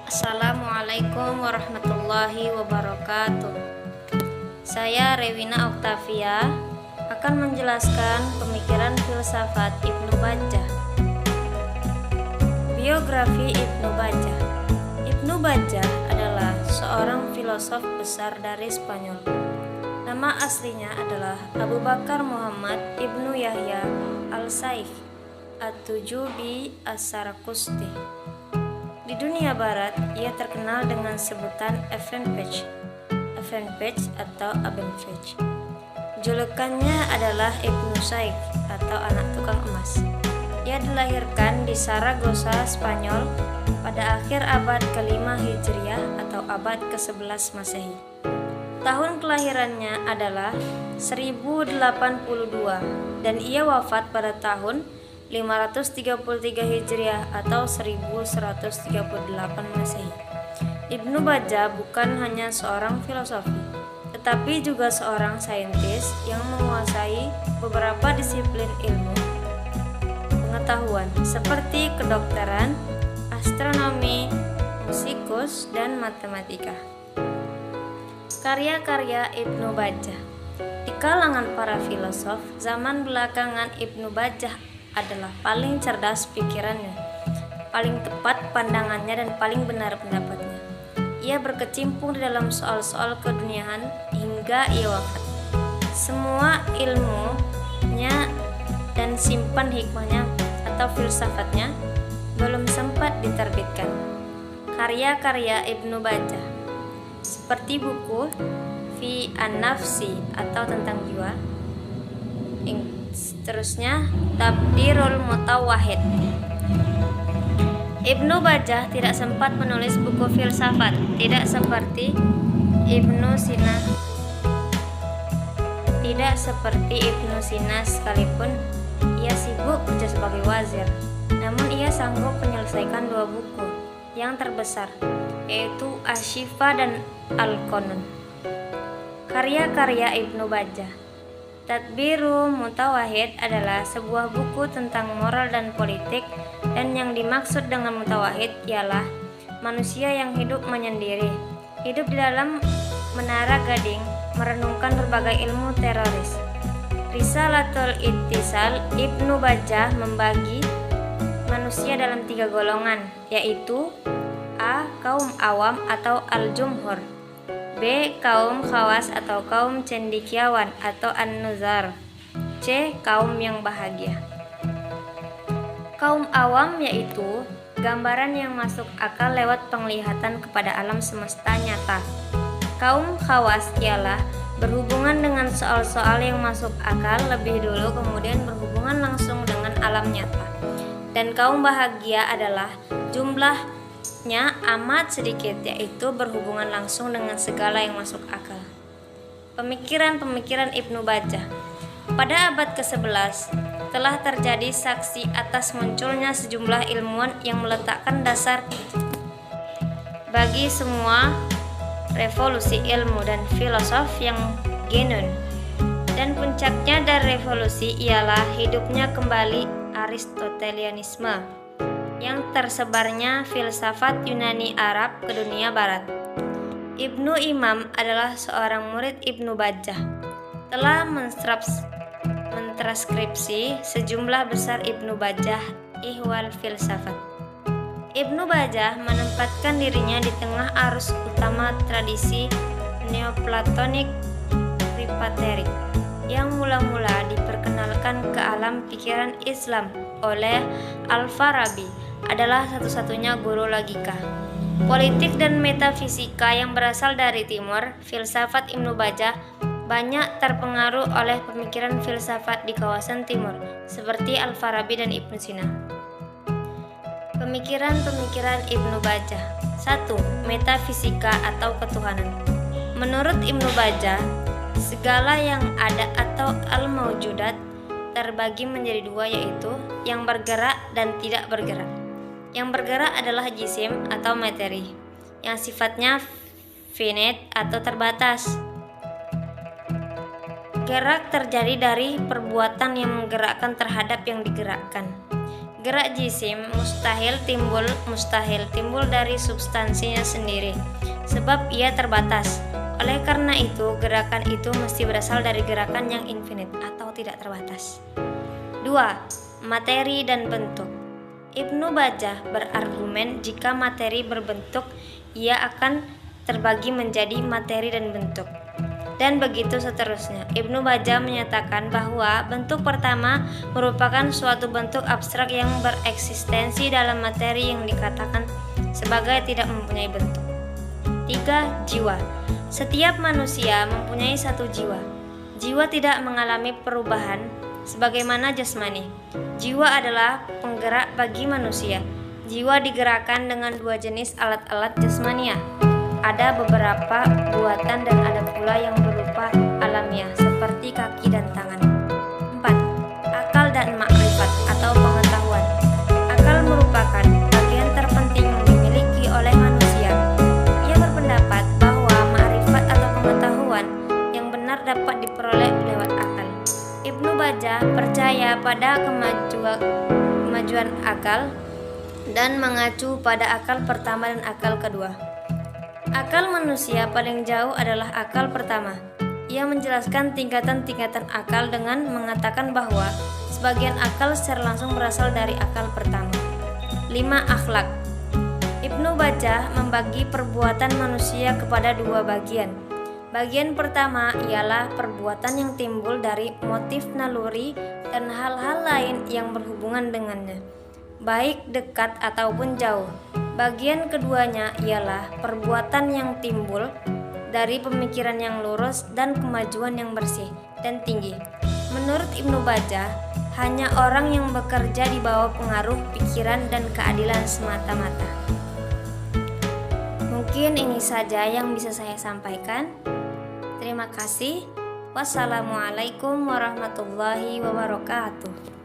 Assalamualaikum warahmatullahi wabarakatuh. Saya Rewina Oktavia akan menjelaskan pemikiran filsafat Ibnu Bajjah. Biografi Ibnu Bajjah. Ibnu Bajjah adalah seorang filosof besar dari Spanyol. Nama aslinya adalah Abu Bakar Muhammad Ibnu Yahya al-Saikh at-Tujubi as-Saraqusti. Di dunia barat, ia terkenal dengan sebutan Effenberg atau Abenfej. Julukannya adalah Ibnu Saikh atau anak tukang emas. Ia dilahirkan di Saragossa, Spanyol pada akhir abad ke-5 Hijriah atau abad ke-11 Masehi. Tahun kelahirannya adalah 1082 dan ia wafat pada tahun 533 Hijriah atau 1138 Masehi. Ibnu Bajjah bukan hanya seorang filosofi, tetapi juga seorang saintis yang menguasai beberapa disiplin ilmu pengetahuan seperti kedokteran, astronomi, musikus, dan matematika. Karya-karya Ibnu Bajjah. Di kalangan para filosof zaman belakangan, Ibnu Bajjah adalah paling cerdas pikirannya, paling tepat pandangannya, dan paling benar pendapatnya. Ia berkecimpung di dalam soal-soal keduniaan hingga ia wafat. Semua ilmunya dan simpan hikmahnya atau filsafatnya belum sempat diterbitkan. Karya-karya Ibnu Bajjah seperti buku Fi an-Nafsi atau tentang jiwa, seterusnya Tabdirul Mutawahhid. Ibnu Bajjah tidak sempat menulis buku filsafat, tidak seperti Ibnu Sina sekalipun ia sibuk kerja sebagai wazir. Namun ia sanggup menyelesaikan 2 buku yang terbesar, yaitu Asy-Syifa dan Al-Qanun. Karya-karya Ibnu Bajjah. Tadbirul Mutawahhid adalah sebuah buku tentang moral dan politik, dan yang dimaksud dengan mutawahhid ialah manusia yang hidup menyendiri, hidup di dalam menara gading, merenungkan berbagai ilmu teoris. Risalatul Ittisal. Ibnu Bajjah membagi manusia dalam 3 golongan, yaitu A. Kaum awam atau al-jumhur, B. Kaum khawas atau kaum cendekiawan atau an-nuzar, C. Kaum yang bahagia. Kaum awam yaitu gambaran yang masuk akal lewat penglihatan kepada alam semesta nyata. Kaum khawas ialah berhubungan dengan soal-soal yang masuk akal lebih dulu, kemudian berhubungan langsung dengan alam nyata. Dan kaum bahagia adalah jumlahnya amat sedikit, yaitu berhubungan langsung dengan segala yang masuk akal. Pemikiran-pemikiran Ibnu Bajjah. Pada abad ke-11 telah terjadi saksi atas munculnya sejumlah ilmuwan yang meletakkan dasar bagi semua revolusi ilmu dan filosof yang genuine. Dan puncaknya dari revolusi ialah hidupnya kembali Aristotelianisme yang tersebarnya filsafat Yunani Arab ke dunia barat. Ibnu Imam adalah seorang murid Ibnu Bajjah. Telah mentranskripsi sejumlah besar Ibnu Bajjah ihwal filsafat. Ibnu Bajjah menempatkan dirinya di tengah arus utama tradisi Neoplatonik Tripaterik yang mula-mula diperkenalkan ke alam pikiran Islam oleh Al-Farabi. Adalah satu-satunya guru logika, politik, dan metafisika yang berasal dari timur. Filsafat Ibnu Bajjah banyak terpengaruh oleh pemikiran filsafat di kawasan timur seperti Al-Farabi dan Ibnu Sina. Pemikiran-pemikiran Ibnu Bajjah. 1. Metafisika atau ketuhanan. Menurut Ibnu Bajjah, segala yang ada atau al-maujudat terbagi menjadi 2, yaitu yang bergerak dan tidak bergerak. Yang bergerak adalah jisim atau materi, yang sifatnya finite atau terbatas. Gerak terjadi dari perbuatan yang menggerakkan terhadap yang digerakkan. Gerak jisim mustahil timbul dari substansinya sendiri, sebab ia terbatas. Oleh karena itu, gerakan itu mesti berasal dari gerakan yang infinite atau tidak terbatas. 2. Materi dan bentuk. Ibnu Bajjah berargumen jika materi berbentuk, ia akan terbagi menjadi materi dan bentuk. Dan begitu seterusnya. Ibnu Bajjah menyatakan bahwa bentuk pertama merupakan suatu bentuk abstrak yang bereksistensi dalam materi yang dikatakan sebagai tidak mempunyai bentuk. 3. Jiwa. Setiap manusia mempunyai satu jiwa. Jiwa tidak mengalami perubahan sebagaimana jasmani. Jiwa adalah penggerak bagi manusia. Jiwa digerakkan dengan dua jenis alat-alat jasmania. Ada beberapa buatan dan ada pula yang berupa alamiah seperti kaki dan tangan. 4. Akal dan makrifat atau pengetahuan. Akal merupakan bagian terpenting yang dimiliki oleh manusia. Ia berpendapat bahwa makrifat atau pengetahuan yang benar dapat diperoleh lewat akal. Ibnu Bajjah percaya pada kemajuan akal dan mengacu pada akal pertama dan akal kedua. Akal manusia paling jauh adalah akal pertama. Ia menjelaskan tingkatan-tingkatan akal dengan mengatakan bahwa sebagian akal secara langsung berasal dari akal pertama. 5. Akhlak. Ibnu Bajjah membagi perbuatan manusia kepada dua bagian. Bagian pertama ialah perbuatan yang timbul dari motif naluri dan hal-hal lain yang berhubungan dengannya, baik dekat ataupun jauh. Bagian keduanya ialah perbuatan yang timbul dari pemikiran yang lurus dan kemajuan yang bersih dan tinggi. Menurut Ibnu Bajjah, hanya orang yang bekerja di bawah pengaruh pikiran dan keadilan semata-mata. Mungkin ini saja yang bisa saya sampaikan. Terima kasih. Wassalamualaikum warahmatullahi wabarakatuh.